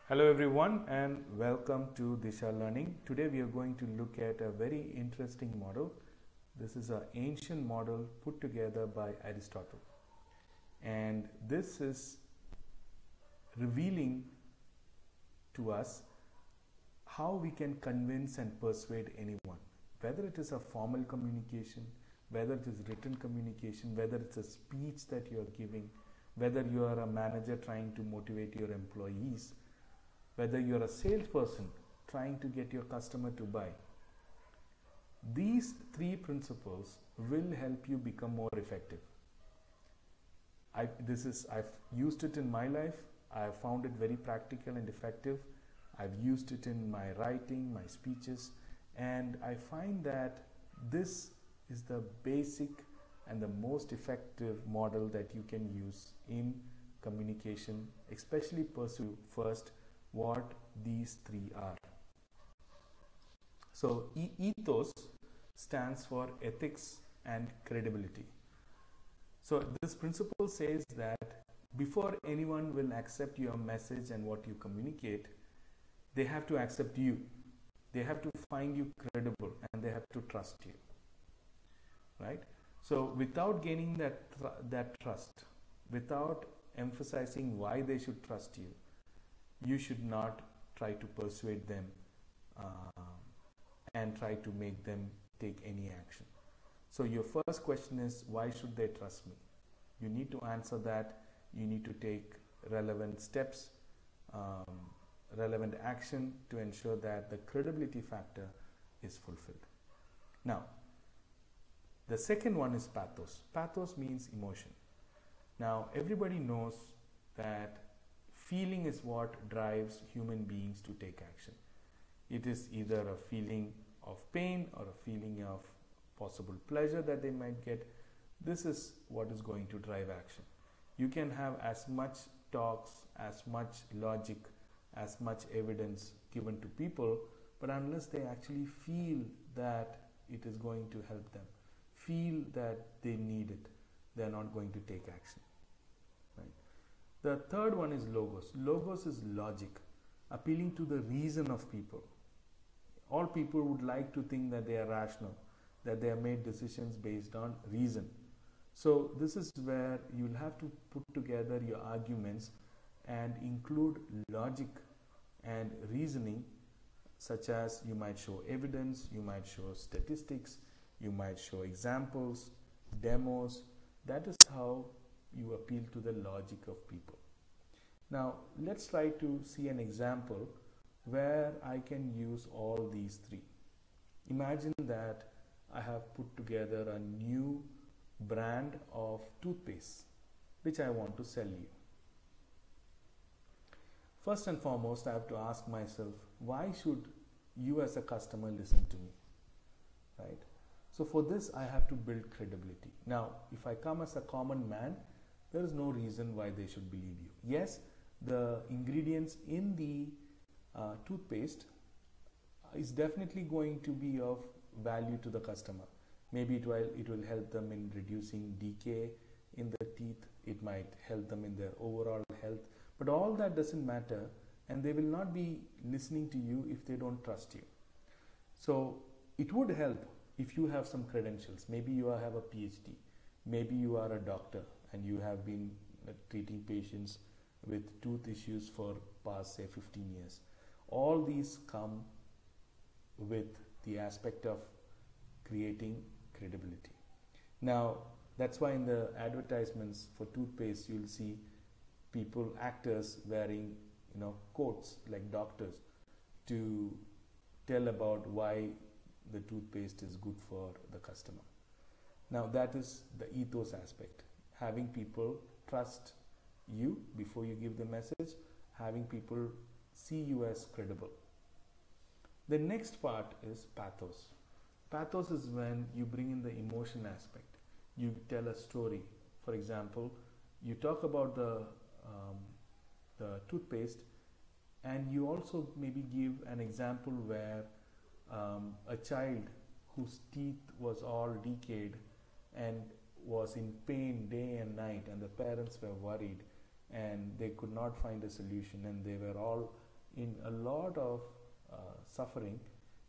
Hello everyone and welcome to Disha Learning. Today we are going to look at a very interesting model. This is an ancient model put together by Aristotle. And this is revealing to us how we can convince and persuade anyone. Whether it is a formal communication, whether it is written communication, whether it's a speech that you are giving, whether you are a manager trying to motivate your employees, whether you're a salesperson trying to get your customer to buy. These three principles will help you become more effective. I've used it in my life. I've found it very practical and effective. I've used it in my writing, my speeches, and I find that this is the basic and the most effective model that you can use in communication, especially pursue first what these three are. So ethos stands for ethics and credibility. So this principle says that before anyone will accept your message and what you communicate, they have to accept you. They have to find you credible and they have to trust you. Right? So without gaining that trust, without emphasizing why they should trust you, you should not try to persuade them and try to make them take any action. So your first question is, why should they trust me? You need to answer that. You need to take relevant steps, relevant action to ensure that the credibility factor is fulfilled. Now, the second one is pathos. Pathos means emotion. Now, everybody knows that feeling is what drives human beings to take action. It is either a feeling of pain or a feeling of possible pleasure that they might get. This is what is going to drive action. You can have as much talks, as much logic, as much evidence given to people, but unless they actually feel that it is going to help them, feel that they need it, they are not going to take action. The third one is logos. Logos is logic, appealing to the reason of people. All people would like to think that they are rational, that they have made decisions based on reason. So this is where you'll have to put together your arguments and include logic and reasoning, such as you might show evidence, you might show statistics, you might show examples, demos. That is how you appeal to the logic of people. Now, let's try to see an example where I can use all these three. Imagine that I have put together a new brand of toothpaste which I want to sell you. First and foremost, I have to ask myself, why should you as a customer listen to me? Right? So for this, I have to build credibility. Now, if I come as a common man, there is no reason why they should believe you. Yes, the ingredients in the toothpaste is definitely going to be of value to the customer. Maybe it will help them in reducing decay in the teeth. It might help them in their overall health. But all that doesn't matter, and they will not be listening to you if they don't trust you. So it would help if you have some credentials. Maybe you have a PhD. Maybe you are a doctor and you have been treating patients with tooth issues for past, say, 15 years. All these come with the aspect of creating credibility. Now, that's why in the advertisements for toothpaste, you'll see people, actors wearing, coats like doctors to tell about why the toothpaste is good for the customer. Now, that is the ethos aspect. Having people trust you before you give the message, having people see you as credible. The next part is pathos. Pathos is when you bring in the emotion aspect. You tell a story. For example, you talk about the toothpaste, and you also maybe give an example where a child whose teeth was all decayed and was in pain day and night, and the parents were worried and they could not find a solution, and they were all in a lot of suffering,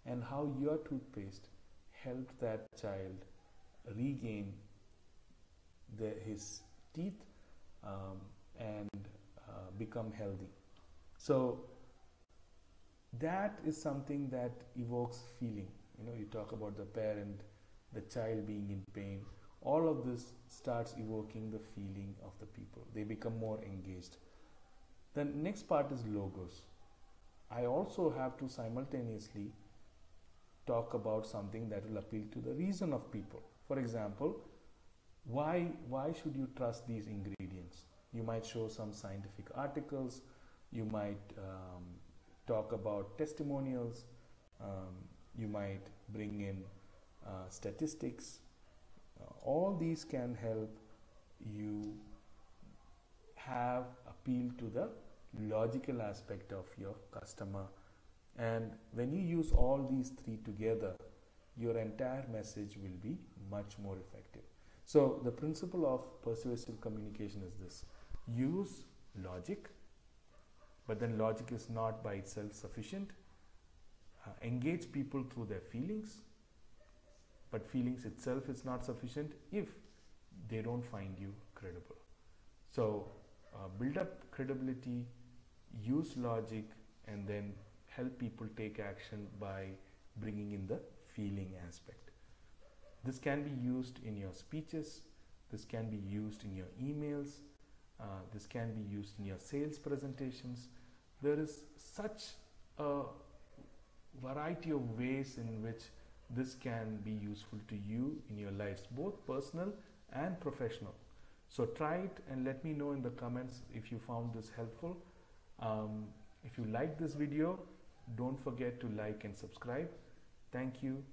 and how your toothpaste helped that child regain his teeth and become healthy. So that is something that evokes feeling. You talk about the parent, the child being in pain. All of this starts evoking the feeling of the people. They become more engaged. The next part is logos. I also have to simultaneously talk about something that will appeal to the reason of people. For example, why should you trust these ingredients? You might show some scientific articles. You might talk about testimonials. You might bring in statistics. All these can help you have appeal to the logical aspect of your customer. And when you use all these three together, your entire message will be much more effective. So the principle of persuasive communication is this: use logic, but then logic is not by itself sufficient. Engage people through their feelings, but feelings itself is not sufficient if they don't find you credible. So build up credibility, use logic, and then help people take action by bringing in the feeling aspect. This can be used in your speeches, this can be used in your emails, this can be used in your sales presentations. There is such a variety of ways in which this can be useful to you in your lives, both personal and professional. So try it and let me know in the comments if you found this helpful. If you like this video, don't forget to like and subscribe. Thank you.